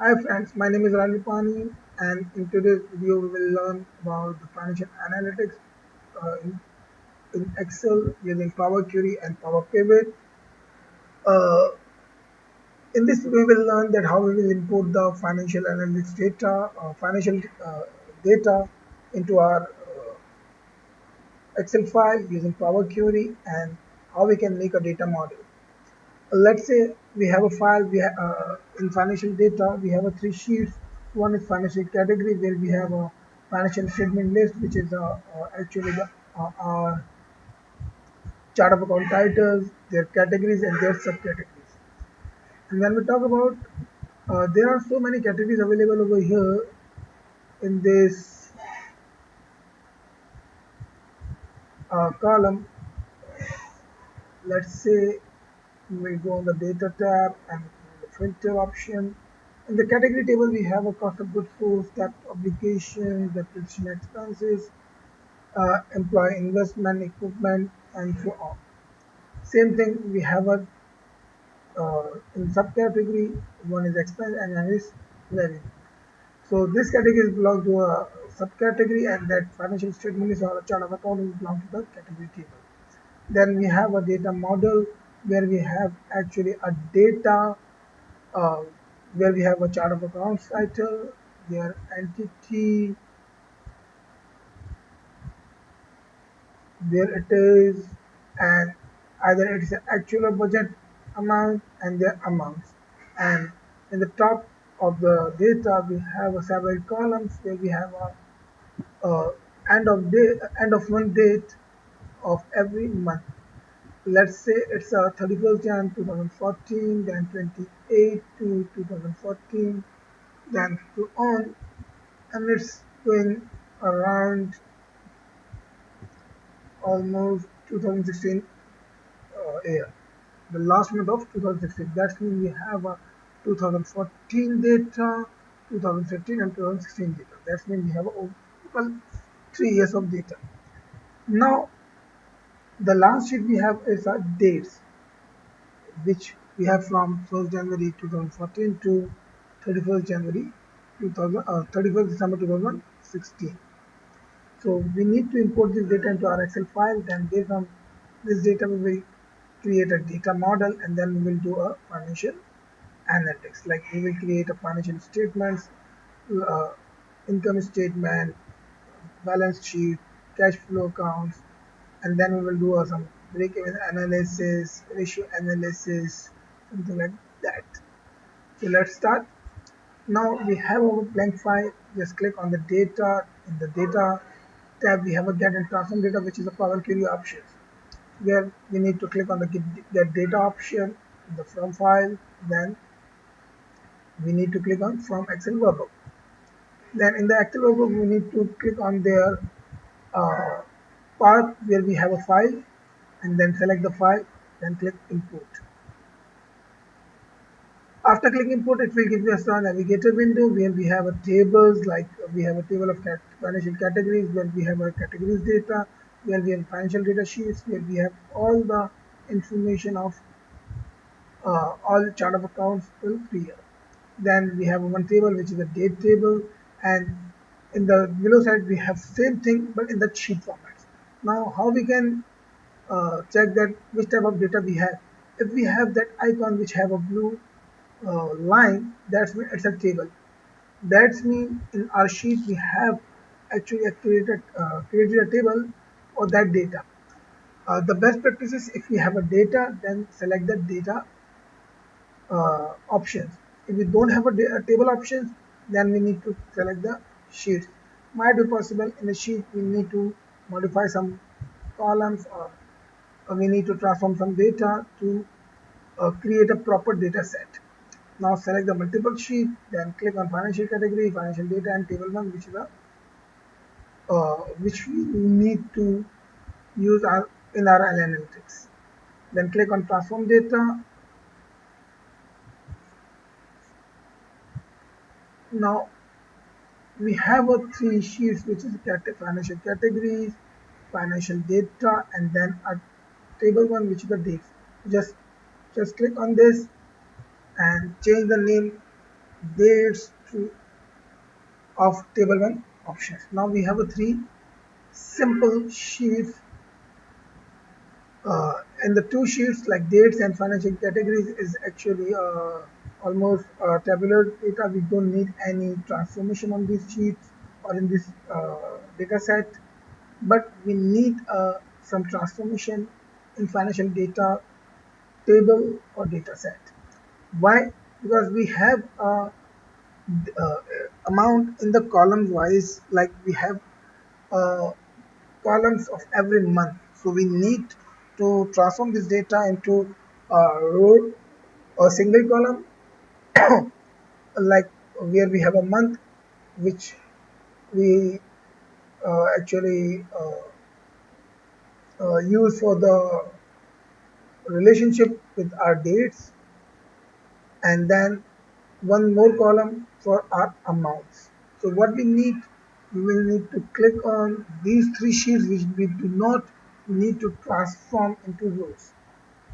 Hi friends, my name is Ranipani and in today's video we will learn about the financial analytics in Excel using Power Query and Power Pivot. Uh, in this we will learn that how we will import the financial analytics data, financial data into our Excel file using Power Query and how we can make a data model. Let's say we have a file in financial data we have a three sheets. One is financial category where we have a financial statement list which is actually our chart of account titles, their categories and their subcategories. And when we talk about there are so many categories available over here in this column. Let's say we go on the data tab and the filter option. In the category table, we have a cost of goods sold, debt obligations, depreciation expenses, employee investment, equipment, and so on. Same thing, we have a in subcategory, one is expense and one is revenue. So this category belongs to a subcategory and that financial statement is or a chart of account belongs to the category table. Then we have a data model where we have actually a data uh, where we have a chart of accounts title, their entity, where it is, and either it is an actual or budget amount and their amounts. And in the top of the data, we have a several columns where we have end of month date of every month. Let's say it's 31st Jan 2014, then 28 to 2014, then so on, and it's going around almost 2016 year, the last month of 2016. That means we have a 2014 data, 2015 and 2016 data. That means we have well, 3 years of data. Now the last sheet we have is our dates, which we have from 1st January 2014 to 31st January 31st December 2016. So we need to import this data into our Excel file. Then based on this data, we will create a data model and then we will do a financial analytics. Like we will create a financial statements, uh, income statement, balance sheet, cash flow accounts, and then we will do some break-even analysis, ratio analysis, something like that. So let's start. Now we have our blank file. Just click on the data. In the data tab, we have a get and transform data, which is a Power Query option. Where we need to click on the get data option in the from file. Then we need to click on from Excel workbook. Then in the Excel workbook, we need to click on their uh, path where we have a file, and then select the file. Then click import. After clicking import, it will give us a navigator window where we have a tables, like we have a table of financial categories, where we have a categories data, where we have financial data sheets, where we have all the information of all chart of accounts till 3 years. Then we have one table which is a date table, and in the below side we have same thing but in the sheet formats. Now how we can check that which type of data we have? If we have that icon which have a blue line, that's mean it's a table. That's mean in our sheet we have actually created a table for that data. The best practice is if we have a data, then select the data options. If we don't have a table options, then we need to select the sheets. Might be possible in the sheet we need to modify some columns or we need to transform some data to create a proper data set. Now select the multiple sheet, then click on financial category, financial data and table 1 which is a which we need to use in our analytics. Then click on transform data. Now we have a three sheets which is financial categories, financial data, and then a table 1 which is the dates. Just click on this and change the name dates to of table 1 options. Now we have a three simple sheets, and the two sheets like dates and financial categories is actually almost tabular data. We don't need any transformation on these sheets or in this data set, but we need some transformation in financial data table or data set. Why? Because we have a uh, amount in the columns wise, like we have uh, columns of every month. So we need to transform this data into a row, a single column, like where we have a month, which we actually use for the relationship with our dates, and then one more column for our amounts. So what we will need to click on these three sheets which we do not need to transform into rows.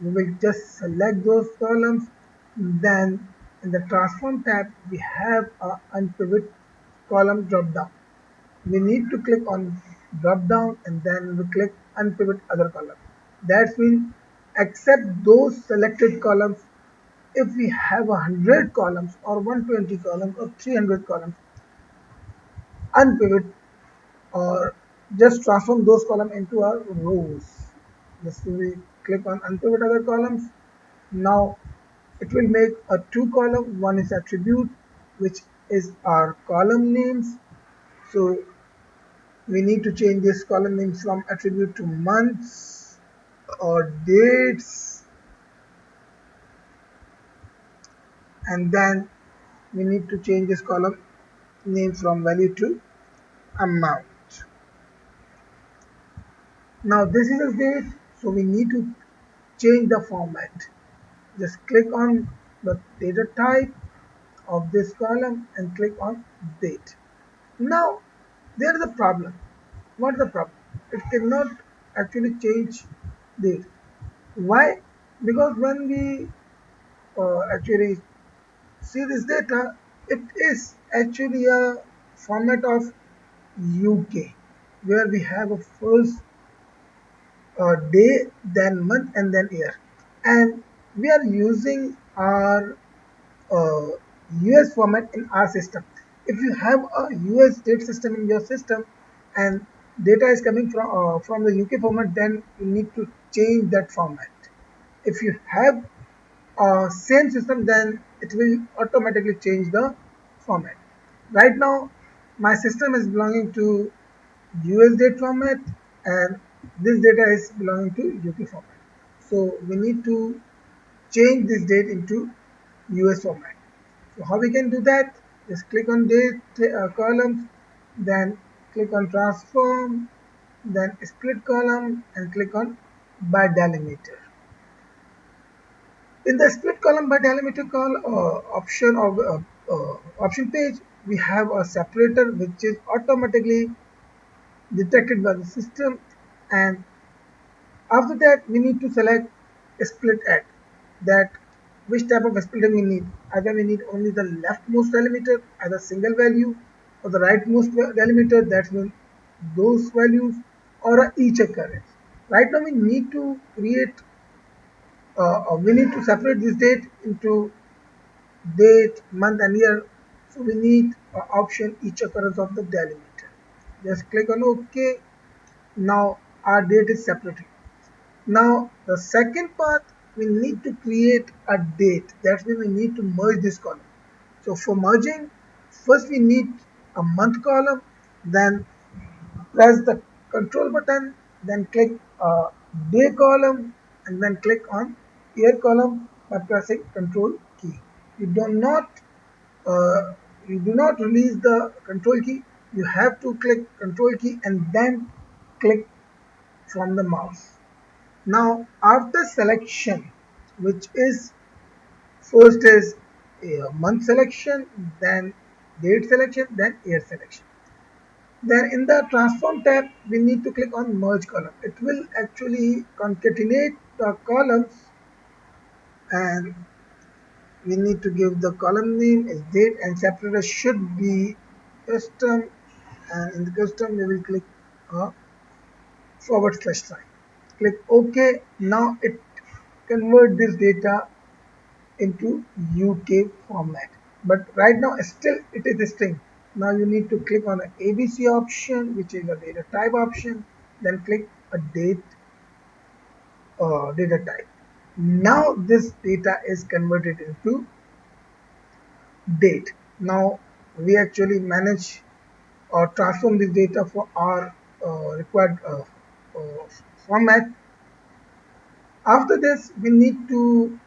We will just select those columns. Then in the transform tab, we have a unpivot column drop down. We need to click on drop down and then we click unpivot other column. That means accept those selected columns. If we have 100 columns or 120 columns or 300 columns, unpivot or just transform those columns into our rows. Just we click on unpivot other columns. Now it will make a two column. One is attribute, which is our column names. So we need to change this column names from attribute to months or dates, and then we need to change this column name from value to amount. Now this is a date, so we need to change the format. Just click on the data type of this column and click on date. Now there is a problem. What is the problem? It cannot actually change date. Why? Because when we actually see this data, it is actually a format of UK, where we have a first day, then month, and then year, and we are using our uh, US format in our system. If you have a US date system in your system and data is coming from the UK format, then you need to change that format. If you have same system, then it will automatically change the format. Right now my system is belonging to US date format and this data is belonging to UK format. So we need to change this date into US format. So how we can do that? Just click on date columns, then click on transform, then split column and click on by delimiter. In the split column by delimiter option of option page, we have a separator which is automatically detected by the system, and after that we need to select split at that which type of splitting we need. Either we need only the leftmost delimiter as a single value, or the rightmost delimiter, that means those values, or each occurrence. Right now we need to create we need to separate this date into date, month and year. So we need option each occurrence of the delimiter. Just click on OK. Now our date is separated. Now the second part, we need to create a date. That's why we need to merge this column. So for merging, first we need a month column, then press the control button, then click day column, and then click on year column by pressing control key. You do not uh, you do not release the control key. You have to click control key and then click from the mouse. Now after selection, which is first is a month selection, then date selection, then year selection. Then in the transform tab, we need to click on merge column. It will actually concatenate the columns and we need to give the column name as date, and separator should be custom, and in the custom we will click / sign. Click OK. Now it convert this data into UK format. But right now still it is a string. Now you need to click on the ABC option, which is a data type option, then click a data type. Now this data is converted into date. Now we actually manage or transform this data for our required format. After this, we need to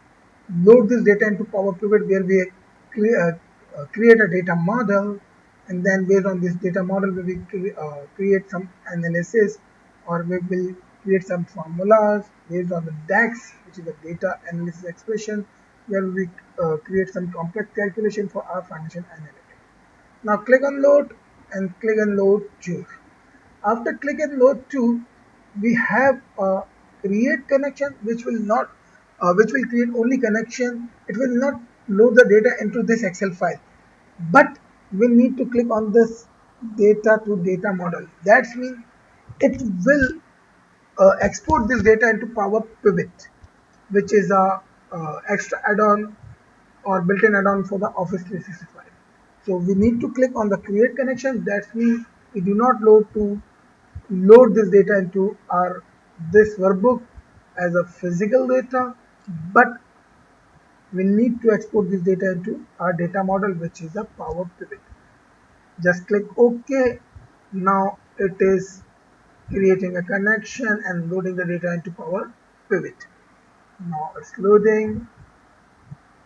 load this data into Power Pivot, where we create a data model, and then based on this data model we will create some analysis, or we will create some formulas based on the DAX, which is the data analysis expression, where we create some complex calculation for our financial analytics. Now click on load and click on load choose. After click and load to, we have a create connection, which will create only connection. It will not load the data into this Excel file, but we need to click on this data to data model. That means it will export this data into Power Pivot, which is a extra add-on or built-in add-on for the Office 365. So we need to click on the create connection. That means we do not load this data into our this workbook as a physical data, but we need to export this data into our data model, which is a Power Pivot. Just click OK. Now it is creating a connection and loading the data into Power Pivot. Now it's loading.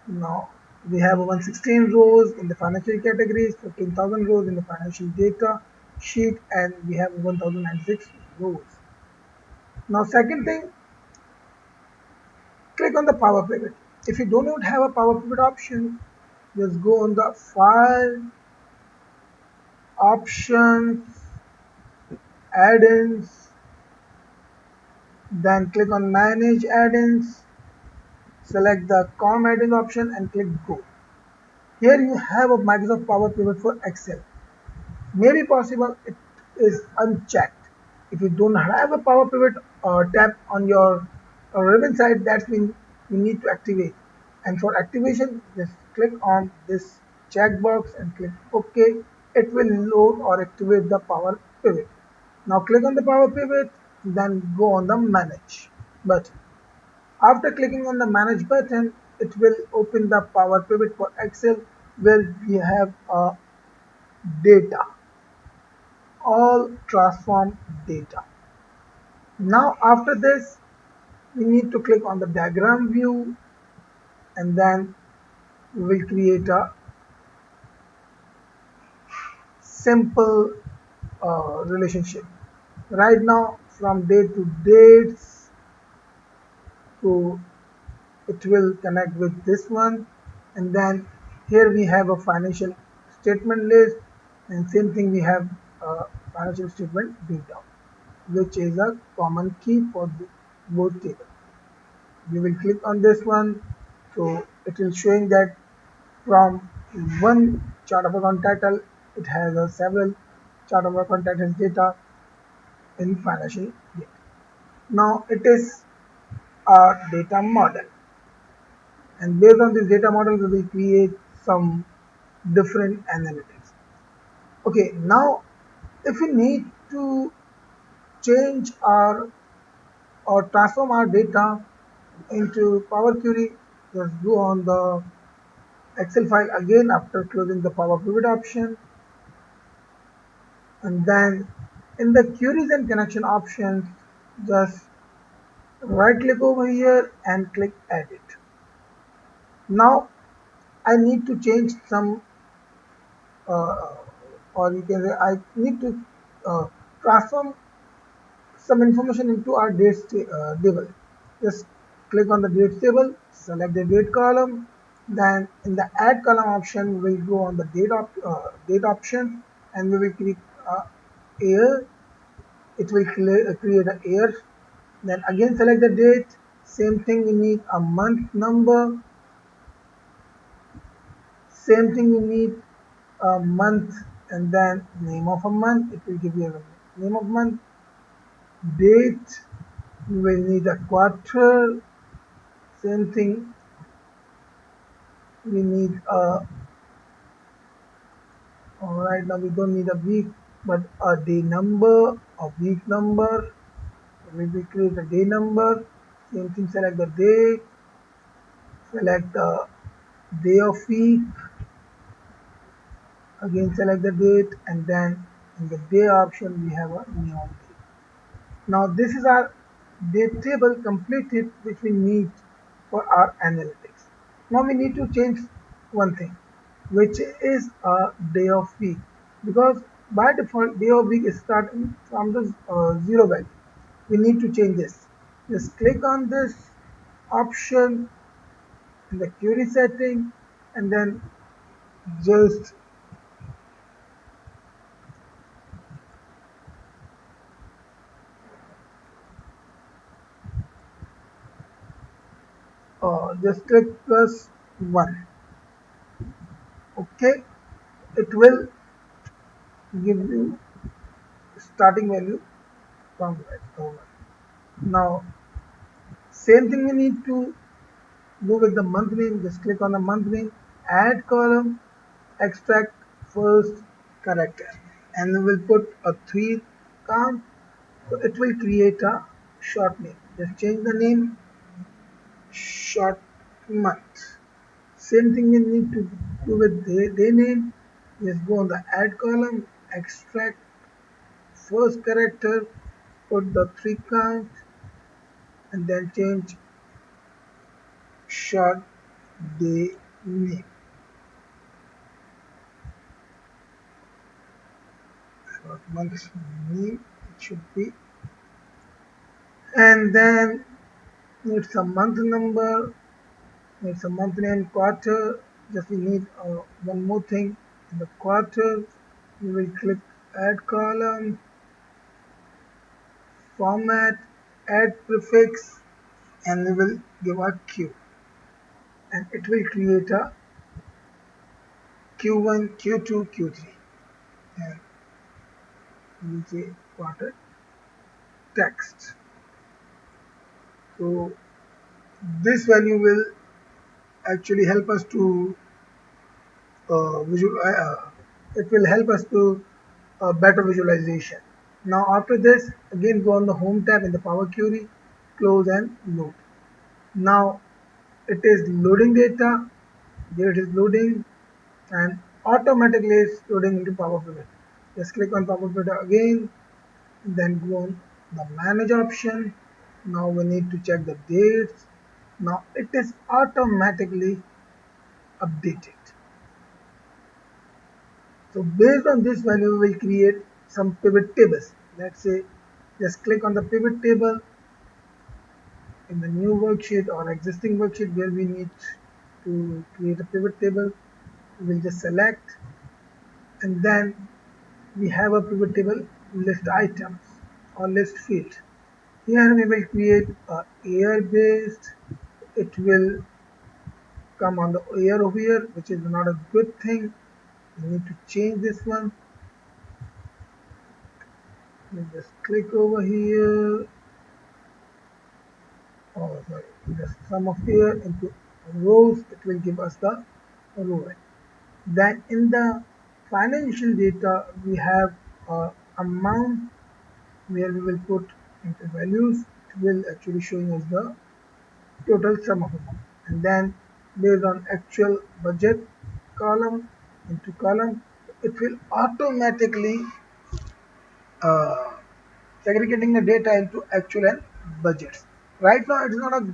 Now we have 116 rows in the financial categories, 15,000 rows in the financial data sheet, and we have 1006 rows. Now second thing, click on the Power Pivot. If you do not have a Power Pivot option, just go on the File, Options, Add-ins, then click on Manage Add-ins, select the COM add-in option and click Go. Here you have a Microsoft Power Pivot for Excel. Maybe possible it is unchecked. If you don't have a Power Pivot tab on your ribbon side, that means you need to activate. And for activation, just click on this checkbox and click OK. It will load or activate the Power Pivot. Now click on the Power Pivot, then go on the Manage button. After clicking on the Manage button, it will open the Power Pivot for Excel, where we have data, all transform data. Now after this, we need to click on the diagram view, and then we will create a simple relationship. Right now from date to dates, so it will connect with this one, and then here we have a financial statement list, and same thing we have a financial statement data, which is a common key for both tables. We will click on this one, so it is showing that from one chart of account title it has a several chart of account titles data in financial data. Now it is a data model, and based on this data model we will create some different analytics. Okay, now if we need to change our or transform our data into Power Query, just go on the Excel file again after closing the Power Pivot option, and then in the queries and connection options, just right click over here and click edit. Now I need to change some uh, or you can say I need to uh, transform some information into our dates table. Just click on the dates table, select the date column, then in the add column option we will go on the date option, and we will click year. It will create a year. Then again select the date. Same thing, we need a month number, Same thing, you need a month and then name of a month. It will give you a name of month. Date, you will need a quarter. Same thing, we need a, right now we don't need a week, but a day number, a week number. We will create a day number. Same thing, select the day, select the day of week, again select the date, and then in the day option we have a new date. Now this is our date table completed, which we need for our analytics. Now we need to change one thing, which is a day of week, because by default day of week is starting from the zero value. We need to change this. Just click on this option in the query setting, and then just just click +1. Okay, it will give you starting value from over. Now same thing we need to do with the month name. Just click on the month name, add column, extract first character, and we will put a 3 count. So it will create a short name. Just change the name, short month. Same thing we need to do with day name. Just go on the add column, extract first character, put the 3 count, and then change short day name. Short month name it should be. And then it's a month number, it's a month name, quarter. Just we need one more thing in the quarter. We will click add column, format, add prefix, and we will give a Q, and it will create a Q1, Q2, Q3, and we say quarter text. So this value will actually help us to it will help us to better visualization. Now after this, again go on the home tab in the Power Query, close and load. Now it is loading data. There it is loading, and automatically it's loading into Power Pivot. Just click on Power Pivot again, then go on the manage option. Now we need to check the dates. Now it is automatically updated. So based on this value, we will create some pivot tables. Let's say just click on the pivot table in the new worksheet or existing worksheet where we need to create a pivot table. We will just select, and then we have a pivot table list items or list field. Here we will create a year based. It will come on the year over here, which is not a good thing. We need to change this one. We just click over here. Oh, sorry. Just sum of year into rows. It will give us the row. Then in the financial data, we have amount where we will put into values. It will actually showing us the total sum of amount, and then based on actual budget column into column, it will automatically uh, segregating the data into actual and budgets. Right now it is not a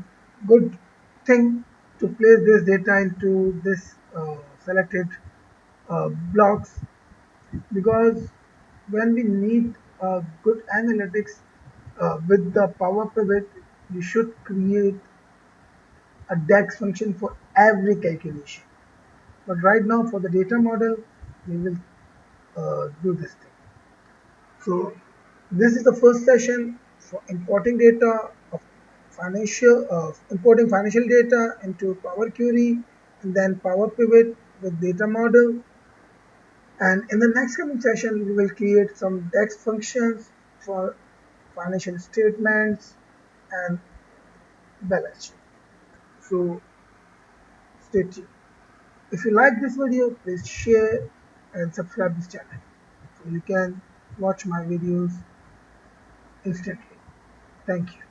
good thing to place this data into this selected blocks, because when we need good analytics with the Power Pivot, you should create a DAX function for every calculation. But right now for the data model, we will do this thing. So this is the first session for importing data of importing financial data into Power Query, and then Power Pivot. with data model. And in the next coming session, we will create some DAX functions for financial statements and balance sheet. So stay tuned. If you like this video, please share and subscribe this channel so you can watch my videos instantly. Thank you.